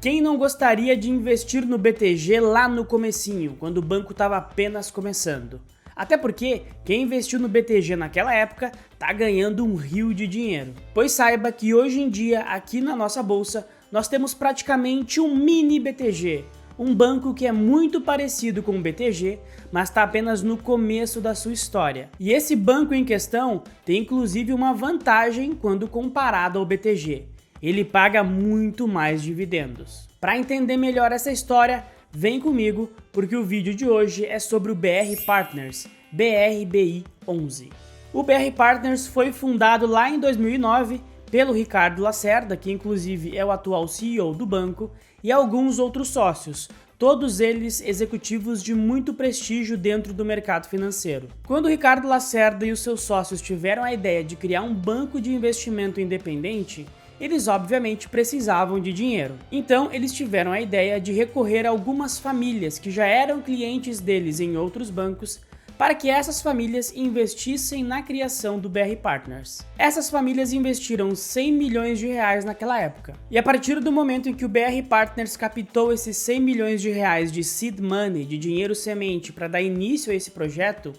Quem não gostaria de investir no BTG lá no comecinho, quando o banco estava apenas começando? Até porque quem investiu no BTG naquela época tá ganhando um rio de dinheiro. Pois saiba que hoje em dia, aqui na nossa bolsa, nós temos praticamente um mini BTG, um banco que é muito parecido com o BTG, mas está apenas no começo da sua história. E esse banco em questão tem inclusive uma vantagem quando comparado ao BTG. Ele paga muito mais dividendos. Para entender melhor essa história, vem comigo, porque o vídeo de hoje é sobre o BR Partners, BRBI11. O BR Partners foi fundado lá em 2009 pelo Ricardo Lacerda, que inclusive é o atual CEO do banco, e alguns outros sócios, todos eles executivos de muito prestígio dentro do mercado financeiro. Quando o Ricardo Lacerda e os seus sócios tiveram a ideia de criar um banco de investimento independente, eles obviamente precisavam de dinheiro. Então eles tiveram a ideia de recorrer a algumas famílias que já eram clientes deles em outros bancos para que essas famílias investissem na criação do BR Partners. Essas famílias investiram 100 milhões de reais naquela época. E a partir do momento em que o BR Partners captou esses 100 milhões de reais de seed money, de dinheiro semente, para dar início a esse projeto,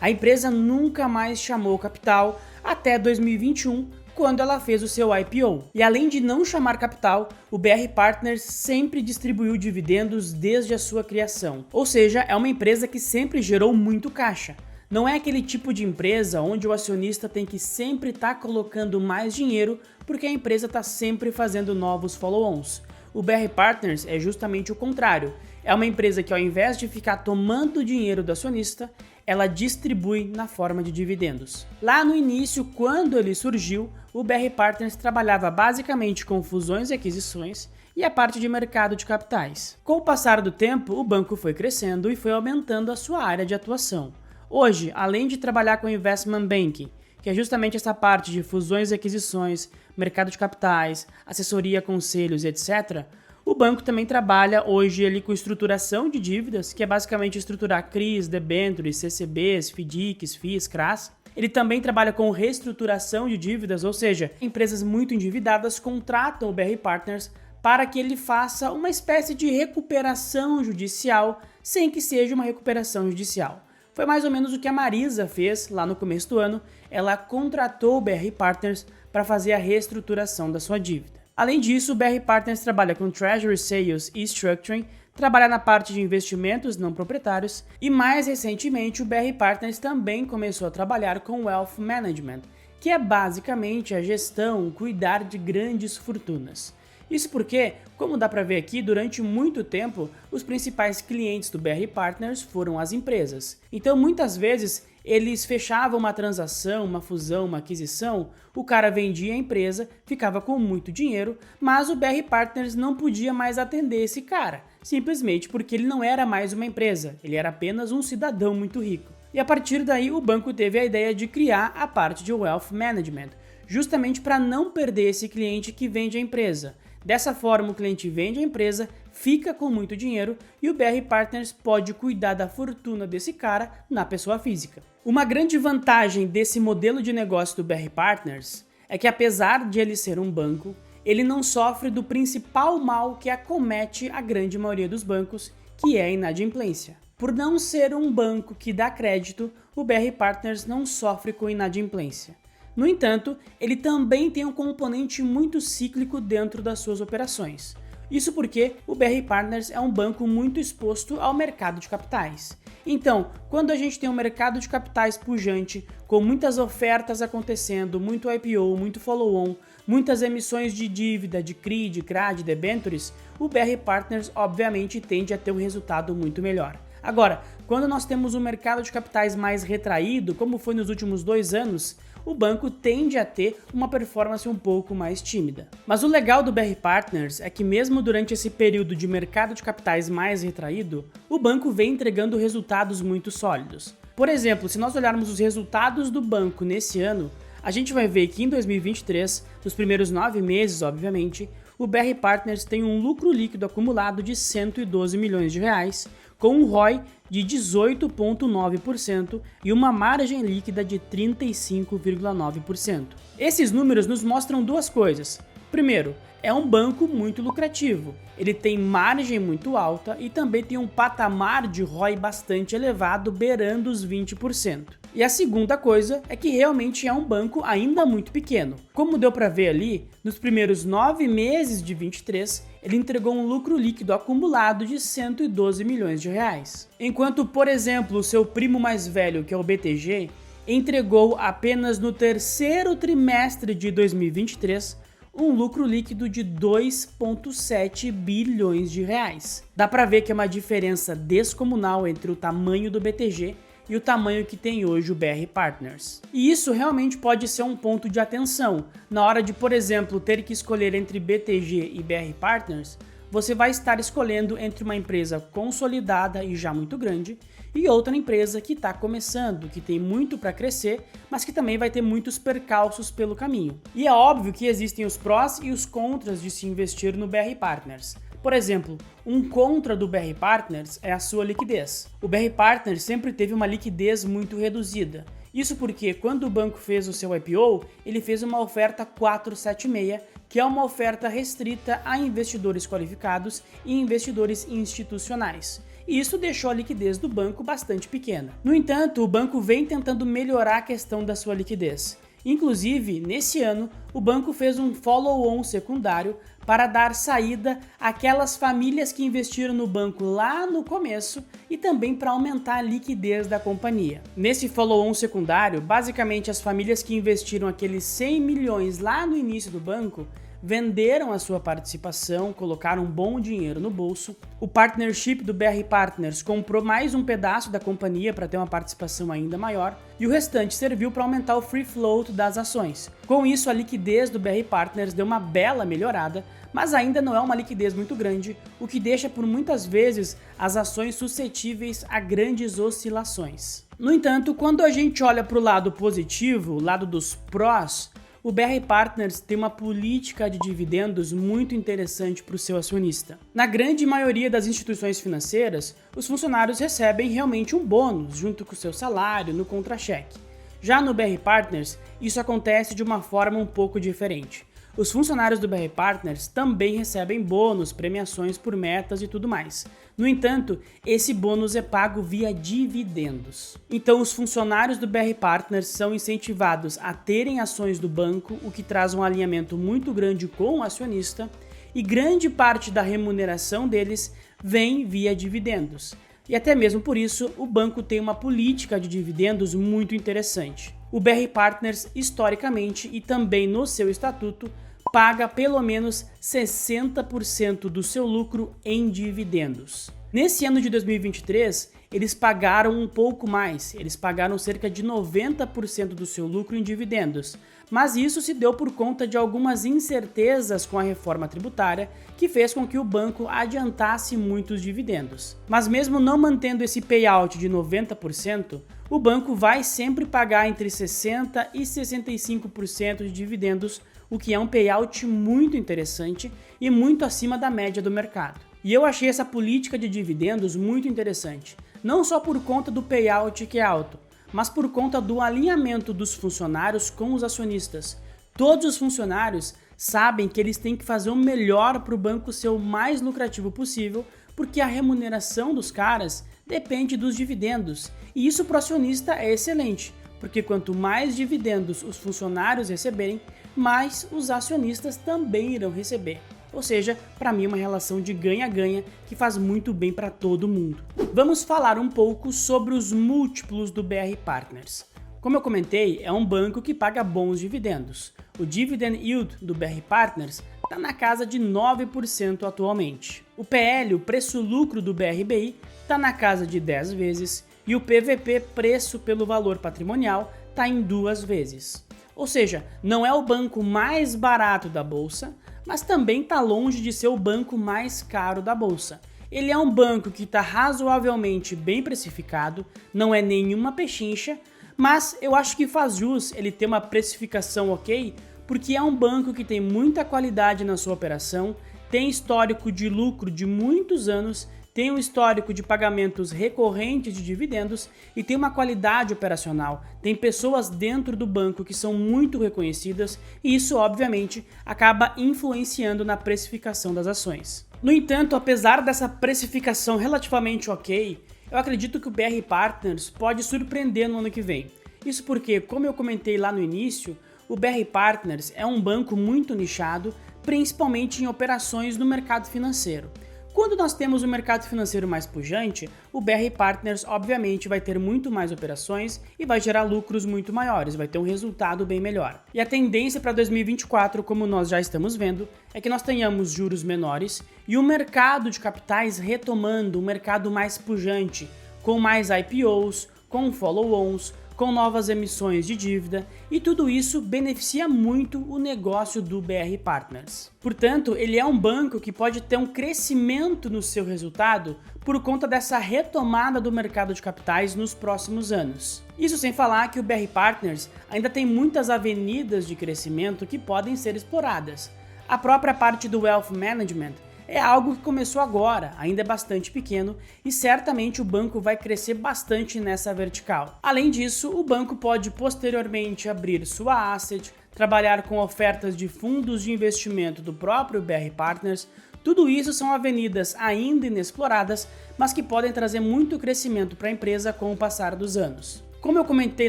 a empresa nunca mais chamou capital até 2021, quando ela fez o seu IPO. E além de não chamar capital, o BR Partners sempre distribuiu dividendos desde a sua criação. Ou seja, é uma empresa que sempre gerou muito caixa. Não é aquele tipo de empresa onde o acionista tem que sempre estar colocando mais dinheiro porque a empresa está sempre fazendo novos follow-ons. O BR Partners é justamente o contrário. É uma empresa que, ao invés de ficar tomando o dinheiro do acionista, ela distribui na forma de dividendos. Lá no início, quando ele surgiu, o BR Partners trabalhava basicamente com fusões e aquisições e a parte de mercado de capitais. Com o passar do tempo, o banco foi crescendo e foi aumentando a sua área de atuação. Hoje, além de trabalhar com investment banking, que é justamente essa parte de fusões e aquisições, mercado de capitais, assessoria, conselhos, etc., o banco também trabalha hoje ali com estruturação de dívidas, que é basicamente estruturar CRIs, debêntures, CCBs, FDICs, FIIs, CRAs. Ele também trabalha com reestruturação de dívidas, ou seja, empresas muito endividadas contratam o BR Partners para que ele faça uma espécie de recuperação judicial, sem que seja uma recuperação judicial. Foi mais ou menos o que a Marisa fez lá no começo do ano. Ela contratou o BR Partners para fazer a reestruturação da sua dívida. Além disso, o BR Partners trabalha com Treasury Sales e Structuring, trabalha na parte de investimentos não proprietários e, mais recentemente, o BR Partners também começou a trabalhar com Wealth Management, que é basicamente a gestão, cuidar de grandes fortunas. Isso porque, como dá para ver aqui, durante muito tempo, os principais clientes do BR Partners foram as empresas. Então, muitas vezes, eles fechavam uma transação, uma fusão, uma aquisição, o cara vendia a empresa, ficava com muito dinheiro, mas o BR Partners não podia mais atender esse cara, simplesmente porque ele não era mais uma empresa, ele era apenas um cidadão muito rico. E a partir daí o banco teve a ideia de criar a parte de Wealth Management, justamente para não perder esse cliente que vende a empresa. Dessa forma, o cliente vende a empresa, fica com muito dinheiro e o BR Partners pode cuidar da fortuna desse cara na pessoa física. Uma grande vantagem desse modelo de negócio do BR Partners é que, apesar de ele ser um banco, ele não sofre do principal mal que acomete a grande maioria dos bancos, que é a inadimplência. Por não ser um banco que dá crédito, o BR Partners não sofre com inadimplência. No entanto, ele também tem um componente muito cíclico dentro das suas operações. Isso porque o BR Partners é um banco muito exposto ao mercado de capitais. Então, quando a gente tem um mercado de capitais pujante, com muitas ofertas acontecendo, muito IPO, muito follow-on, muitas emissões de dívida, de CRI, de CRA, de debêntures, o BR Partners obviamente tende a ter um resultado muito melhor. Agora, quando nós temos um mercado de capitais mais retraído, como foi nos últimos 2 anos, o banco tende a ter uma performance um pouco mais tímida. Mas o legal do BR Partners é que mesmo durante esse período de mercado de capitais mais retraído, o banco vem entregando resultados muito sólidos. Por exemplo, se nós olharmos os resultados do banco nesse ano, a gente vai ver que em 2023, nos primeiros 9 meses, obviamente, o BR Partners tem um lucro líquido acumulado de 112 milhões de reais, com um ROI de 18,9% e uma margem líquida de 35,9%. Esses números nos mostram duas coisas. Primeiro, é um banco muito lucrativo, ele tem margem muito alta e também tem um patamar de ROI bastante elevado, beirando os 20%. E a segunda coisa é que realmente é um banco ainda muito pequeno. Como deu para ver ali, nos primeiros 9 meses de 23, ele entregou um lucro líquido acumulado de 112 milhões de reais. Enquanto, por exemplo, o seu primo mais velho, que é o BTG, entregou apenas no terceiro trimestre de 2023 um lucro líquido de 2,7 bilhões de reais. Dá para ver que é uma diferença descomunal entre o tamanho do BTG e o tamanho que tem hoje o BR Partners. E isso realmente pode ser um ponto de atenção. Na hora de, por exemplo, ter que escolher entre BTG e BR Partners, você vai estar escolhendo entre uma empresa consolidada e já muito grande e outra empresa que está começando, que tem muito para crescer, mas que também vai ter muitos percalços pelo caminho. E é óbvio que existem os prós e os contras de se investir no BR Partners. Por exemplo, um contra do BR Partners é a sua liquidez. O BR Partners sempre teve uma liquidez muito reduzida. Isso porque quando o banco fez o seu IPO, ele fez uma oferta 476, que é uma oferta restrita a investidores qualificados e investidores institucionais. E isso deixou a liquidez do banco bastante pequena. No entanto, o banco vem tentando melhorar a questão da sua liquidez. Inclusive, nesse ano, o banco fez um follow-on secundário para dar saída àquelas famílias que investiram no banco lá no começo e também para aumentar a liquidez da companhia. Nesse follow-on secundário, basicamente as famílias que investiram aqueles 100 milhões lá no início do banco venderam a sua participação, colocaram um bom dinheiro no bolso. O partnership do BR Partners comprou mais um pedaço da companhia para ter uma participação ainda maior e o restante serviu para aumentar o free float das ações. Com isso, a liquidez do BR Partners deu uma bela melhorada, mas ainda não é uma liquidez muito grande, o que deixa por muitas vezes as ações suscetíveis a grandes oscilações. No entanto, quando a gente olha para o lado positivo, o lado dos prós, o BR Partners tem uma política de dividendos muito interessante para o seu acionista. Na grande maioria das instituições financeiras, os funcionários recebem realmente um bônus junto com o seu salário no contra-cheque. Já no BR Partners, isso acontece de uma forma um pouco diferente. Os funcionários do BR Partners também recebem bônus, premiações por metas e tudo mais. No entanto, esse bônus é pago via dividendos. Então, os funcionários do BR Partners são incentivados a terem ações do banco, o que traz um alinhamento muito grande com o acionista, e grande parte da remuneração deles vem via dividendos. E até mesmo por isso, o banco tem uma política de dividendos muito interessante. O BR Partners, historicamente e também no seu estatuto, paga pelo menos 60% do seu lucro em dividendos. Nesse ano de 2023, eles pagaram um pouco mais, eles pagaram cerca de 90% do seu lucro em dividendos, mas isso se deu por conta de algumas incertezas com a reforma tributária, que fez com que o banco adiantasse muitos dividendos. Mas mesmo não mantendo esse payout de 90%, o banco vai sempre pagar entre 60% e 65% de dividendos, o que é um payout muito interessante e muito acima da média do mercado. E eu achei essa política de dividendos muito interessante, não só por conta do payout que é alto, mas por conta do alinhamento dos funcionários com os acionistas. Todos os funcionários sabem que eles têm que fazer o melhor para o banco ser o mais lucrativo possível, porque a remuneração dos caras depende dos dividendos. E isso para o acionista é excelente, porque quanto mais dividendos os funcionários receberem, mais os acionistas também irão receber. Ou seja, para mim é uma relação de ganha-ganha que faz muito bem para todo mundo. Vamos falar um pouco sobre os múltiplos do BR Partners. Como eu comentei, é um banco que paga bons dividendos. O dividend yield do BR Partners está na casa de 9% atualmente. O PL, o preço-lucro do BRBI, está na casa de 10 vezes e o PVP, preço pelo valor patrimonial, está em 2 vezes. Ou seja, não é o banco mais barato da bolsa, mas também está longe de ser o banco mais caro da bolsa. Ele é um banco que está razoavelmente bem precificado, não é nenhuma pechincha, mas eu acho que faz jus ele ter uma precificação ok, porque é um banco que tem muita qualidade na sua operação, tem histórico de lucro de muitos anos, tem um histórico de pagamentos recorrentes de dividendos e tem uma qualidade operacional, tem pessoas dentro do banco que são muito reconhecidas e isso, obviamente, acaba influenciando na precificação das ações. No entanto, apesar dessa precificação relativamente ok, eu acredito que o BR Partners pode surpreender no ano que vem. Isso porque, como eu comentei lá no início, o BR Partners é um banco muito nichado, principalmente em operações no mercado financeiro. Quando nós temos um mercado financeiro mais pujante, o BR Partners obviamente vai ter muito mais operações e vai gerar lucros muito maiores, vai ter um resultado bem melhor. E a tendência para 2024, como nós já estamos vendo, é que nós tenhamos juros menores e o mercado de capitais retomando, um mercado mais pujante, com mais IPOs, com follow-ons, com novas emissões de dívida, e tudo isso beneficia muito o negócio do BR Partners. Portanto, ele é um banco que pode ter um crescimento no seu resultado por conta dessa retomada do mercado de capitais nos próximos anos. Isso sem falar que o BR Partners ainda tem muitas avenidas de crescimento que podem ser exploradas. A própria parte do Wealth Management é algo que começou agora, ainda é bastante pequeno e certamente o banco vai crescer bastante nessa vertical. Além disso, o banco pode posteriormente abrir sua asset, trabalhar com ofertas de fundos de investimento do próprio BR Partners. Tudo isso são avenidas ainda inexploradas, mas que podem trazer muito crescimento para a empresa com o passar dos anos. Como eu comentei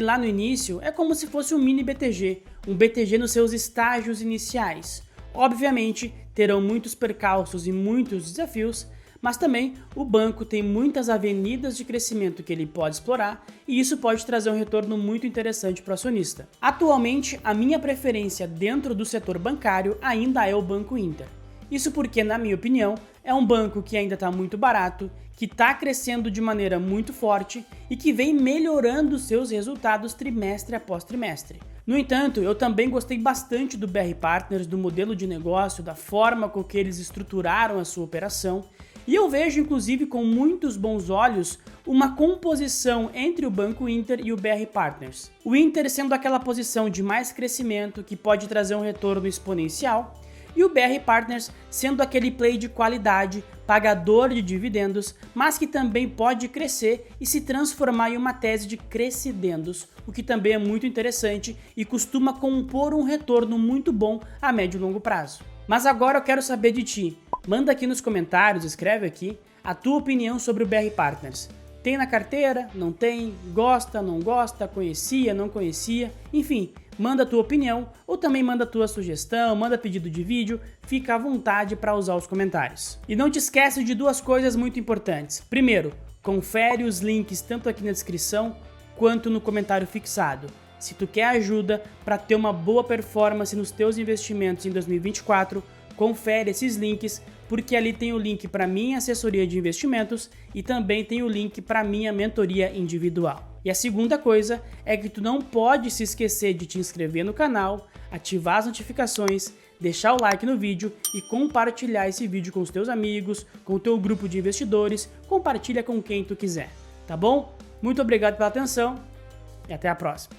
lá no início, é como se fosse um mini BTG, um BTG nos seus estágios iniciais. Obviamente, terão muitos percalços e muitos desafios, mas também o banco tem muitas avenidas de crescimento que ele pode explorar e isso pode trazer um retorno muito interessante para o acionista. Atualmente, a minha preferência dentro do setor bancário ainda é o Banco Inter. Isso porque, na minha opinião, é um banco que ainda está muito barato, que está crescendo de maneira muito forte e que vem melhorando seus resultados trimestre após trimestre. No entanto, eu também gostei bastante do BR Partners, do modelo de negócio, da forma com que eles estruturaram a sua operação, e eu vejo inclusive com muitos bons olhos uma composição entre o Banco Inter e o BR Partners. O Inter sendo aquela posição de mais crescimento que pode trazer um retorno exponencial, e o BR Partners sendo aquele play de qualidade, pagador de dividendos, mas que também pode crescer e se transformar em uma tese de crescidendos, o que também é muito interessante e costuma compor um retorno muito bom a médio e longo prazo. Mas agora eu quero saber de ti. Manda aqui nos comentários, escreve aqui a tua opinião sobre o BR Partners. Tem na carteira? Não tem? Gosta? Não gosta? Conhecia? Não conhecia? Enfim, manda a tua opinião ou também manda a tua sugestão, manda pedido de vídeo, fica à vontade para usar os comentários. E não te esquece de duas coisas muito importantes. Primeiro, confere os links tanto aqui na descrição quanto no comentário fixado. Se tu quer ajuda para ter uma boa performance nos teus investimentos em 2024, confere esses links, porque ali tem o link para minha assessoria de investimentos e também tem o link para minha mentoria individual. E a segunda coisa é que tu não pode se esquecer de te inscrever no canal, ativar as notificações, deixar o like no vídeo e compartilhar esse vídeo com os teus amigos, com o teu grupo de investidores, compartilha com quem tu quiser, tá bom? Muito obrigado pela atenção e até a próxima.